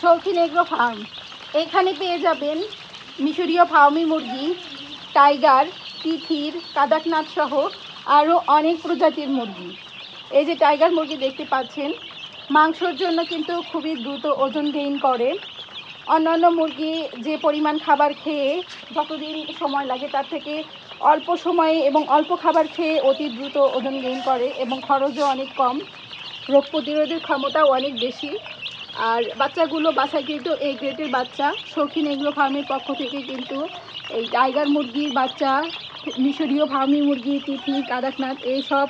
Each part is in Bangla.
শৌখিন এগ্রো ফার্ম। এখানে পেয়ে যাবেন মিশরীয় ফার্মি মুরগি, টাইগার, তিথির, কাদাকনাথ সহ আরও অনেক প্রজাতির মুরগি। এই যে টাইগার মুরগি দেখতে পাচ্ছেন, মাংসর জন্য কিন্তু খুবই দ্রুত ওজন গেইন করে। অন্যান্য মুরগি যে পরিমাণ খাবার খেয়ে যতদিন সময় লাগে তার থেকে অল্প সময়ে এবং অল্প খাবার খেয়ে অতি দ্রুত ওজন গেইন করে এবং খরচও অনেক কম, রোগ প্রতিরোধের ক্ষমতাও অনেক বেশি। আর বাচ্চাগুলো বাছাইকৃত এই গ্রেটের বাচ্চা। শৌখিন এগ্রো ফার্মের পক্ষ থেকে কিন্তু এই টাইগার মুরগির বাচ্চা, মিশরীয় ফার্মি মুরগি, তিথি, কাদাকনাথ এই সব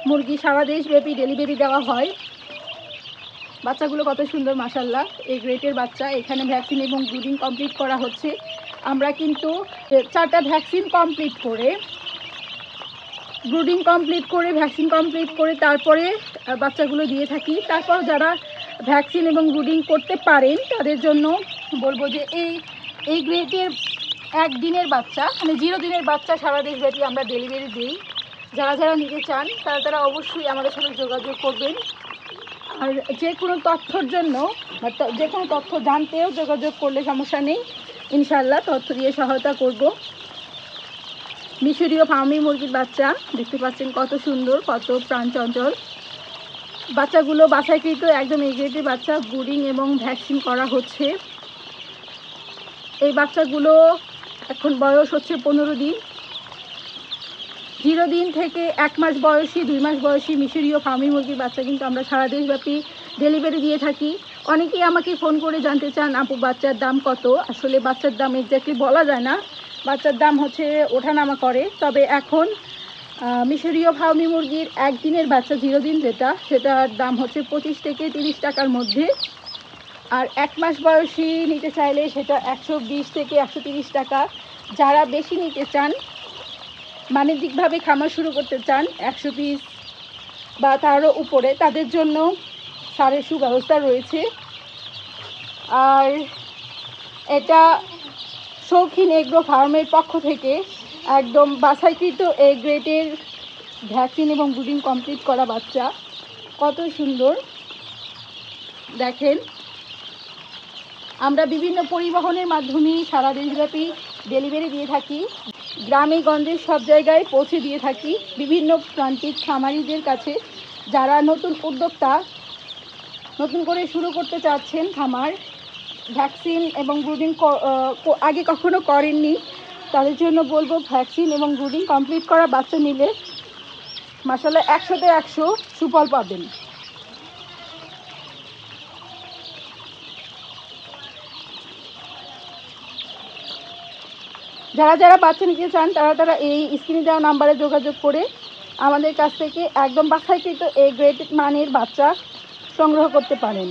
মুরগি সারা দেশব্যাপী ডেলিভারি দেওয়া হয়। বাচ্চাগুলো কত সুন্দর মাশাআল্লাহ, এই গ্রেটের বাচ্চা। এখানে ভ্যাকসিন এবং ব্রুডিং কমপ্লিট করা হচ্ছে। আমরা কিন্তু 4টা ভ্যাকসিন কমপ্লিট করে, ব্রুডিং কমপ্লিট করে, ভ্যাকসিন কমপ্লিট করে তারপরে বাচ্চাগুলো দিয়ে থাকি। তারপর যারা ভ্যাকসিন এবং ব্রুডিং করতে পারেন তাদের জন্য বলবো যে এই গ্রেটের একদিনের বাচ্চা, মানে 0 দিনের বাচ্চা সারা দেশব্যাপী আমরা ডেলিভারি দিই। যারা নিতে চান তারা অবশ্যই আমাদের সাথে যোগাযোগ করবেন। আর যে কোনো তথ্যর জন্য, যে কোনো তথ্য জানতেও যোগাযোগ করলে সমস্যা নেই, ইনশাআল্লাহ তথ্য দিয়ে সহায়তা করব। মিশরীয় ফার্মি মুরগির বাচ্চা দেখতে পাচ্ছেন কত সুন্দর, কত প্রাণচঞ্চল। বাচ্চাগুলো বাছাইকৃত একদম এই গ্রেডের বাচ্চা, ব্রুডিং এবং ভ্যাকসিন করা হচ্ছে। এই বাচ্চাগুলো এখন বয়স হচ্ছে 15 দিন। 0 দিন থেকে 1 মাস বয়সী, 2 মাস বয়সী মিশরীয় ফার্মি মুরগির বাচ্চা কিন্তু আমরা সারা দেশব্যাপী ডেলিভারি দিয়ে থাকি। অনেকেই আমাকে ফোন করে জানতে চান, আপু বাচ্চার দাম কত? আসলে বাচ্চার দাম এক্স্যাক্টলি বলা যায় না, বাচ্চার দাম হচ্ছে ওঠানামা করে। তবে এখন মিশরীয় ফার্মি মুরগির একদিনের বাচ্চা 0 দিন সেটার দাম হচ্ছে 25 থেকে 30 টাকার মধ্যে। আর 1 মাস বয়সী নিতে চাইলে সেটা 120 থেকে 130 টাকা। যারা বেশি নিতে চান, বাণিজ্যিকভাবে খামার শুরু করতে চান 100 পিস বা তারও উপরে, তাদের জন্য সারের সুব্যবস্থা রয়েছে। আর এটা শৌখিন এগ্রো ফার্মের পক্ষ থেকে একদম বাছাইকৃত এই গ্রেটের ভ্যাকসিন এবং ব্রুডিং কমপ্লিট করা বাচ্চা। কত সুন্দর দেখেন। আমরা বিভিন্ন পরিবহনের মাধ্যমে সারা দেশব্যাপী ডেলিভারি দিয়ে থাকি। গ্রামে গঞ্জে সব জায়গায় পৌঁছে দিয়ে থাকি বিভিন্ন প্রান্তিক খামারিদের কাছে। যারা নতুন উদ্যোক্তা, নতুন করে শুরু করতে চাচ্ছেন খামার, ভ্যাকসিন এবং ব্রুডিং আগে কখনো করেননি, তাদের জন্য বলবো ভ্যাকসিন এবং ব্রুডিং কমপ্লিট করা বাচ্চা নিলে মাশাআল্লাহ 100তে 100 সুফল পাবেন। যারা বাচ্চা নিতে চান তারা এই স্ক্রিনে দেওয়া নাম্বারে যোগাযোগ করে আমাদের কাছ থেকে একদম বাছাইকৃত এই গ্রেড মানের বাচ্চা সংগ্রহ করতে পারেন।